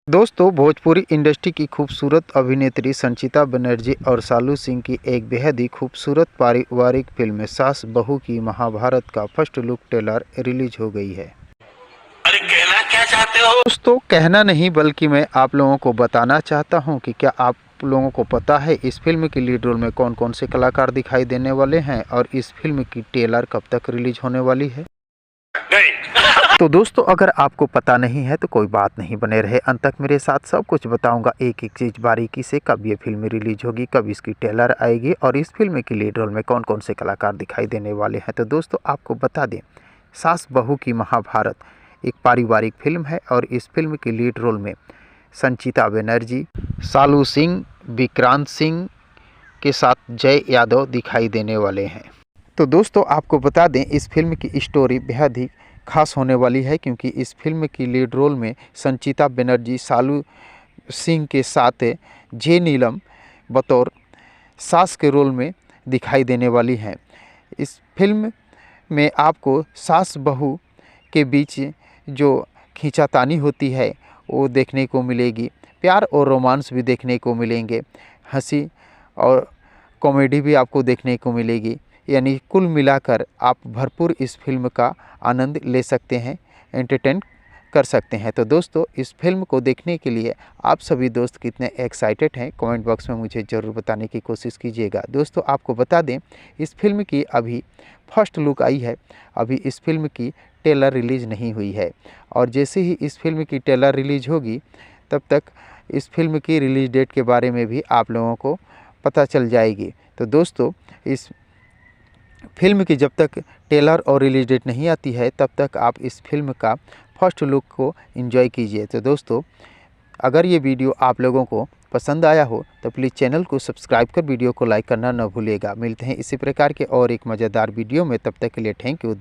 दोस्तों, भोजपुरी इंडस्ट्री की खूबसूरत अभिनेत्री संचिता बनर्जी और सालू सिंह की एक बेहद ही खूबसूरत पारिवारिक फिल्म सास बहू की महाभारत का फर्स्ट लुक ट्रेलर रिलीज हो गई है। अरे कहना क्या चाहते हो? दोस्तों, कहना नहीं बल्कि मैं आप लोगों को बताना चाहता हूं कि क्या आप लोगों को पता है इस फिल्म की लीड रोल में कौन कौन से कलाकार दिखाई देने वाले हैं और इस फिल्म की ट्रेलर कब तक रिलीज होने वाली है। नहीं। तो दोस्तों, अगर आपको पता नहीं है तो कोई बात नहीं, बने रहे अंत तक मेरे साथ। सब कुछ बताऊंगा एक एक चीज़ बारीकी से, कब ये फिल्म रिलीज होगी, कब इसकी ट्रेलर आएगी और इस फिल्म की लीड रोल में कौन कौन से कलाकार दिखाई देने वाले हैं। तो दोस्तों, आपको बता दें, सास बहू की महाभारत एक पारिवारिक फिल्म है और इस फिल्म की लीड रोल में संचिता बनर्जी, सालू सिंह, विक्रांत सिंह के साथ जय यादव दिखाई देने वाले हैं। तो दोस्तों, आपको बता दें, इस फिल्म की स्टोरी बेहद ही खास होने वाली है क्योंकि इस फिल्म की लीड रोल में संचिता बनर्जी सालू सिंह के साथ जे नीलम बतौर सास के रोल में दिखाई देने वाली हैं। इस फिल्म में आपको सास बहू के बीच जो खींचातानी होती है वो देखने को मिलेगी, प्यार और रोमांस भी देखने को मिलेंगे, हंसी और कॉमेडी भी आपको देखने को मिलेगी। यानी कुल मिलाकर आप भरपूर इस फिल्म का आनंद ले सकते हैं, एंटरटेन कर सकते हैं। तो दोस्तों, इस फिल्म को देखने के लिए आप सभी दोस्त कितने एक्साइटेड हैं, कमेंट बॉक्स में मुझे ज़रूर बताने की कोशिश कीजिएगा। दोस्तों, आपको बता दें, इस फिल्म की अभी फर्स्ट लुक आई है, अभी इस फिल्म की ट्रेलर रिलीज़ नहीं हुई है और जैसे ही इस फिल्म की ट्रेलर रिलीज़ होगी तब तक इस फिल्म की रिलीज़ डेट के बारे में भी आप लोगों को पता चल जाएगी। तो दोस्तों, इस फिल्म की जब तक ट्रेलर और रिलीज डेट नहीं आती है तब तक आप इस फिल्म का फर्स्ट लुक को एंजॉय कीजिए। तो दोस्तों, अगर ये वीडियो आप लोगों को पसंद आया हो तो प्लीज़ चैनल को सब्सक्राइब कर वीडियो को लाइक करना न भूलिएगा। मिलते हैं इसी प्रकार के और एक मज़ेदार वीडियो में, तब तक के लिए थैंक यू।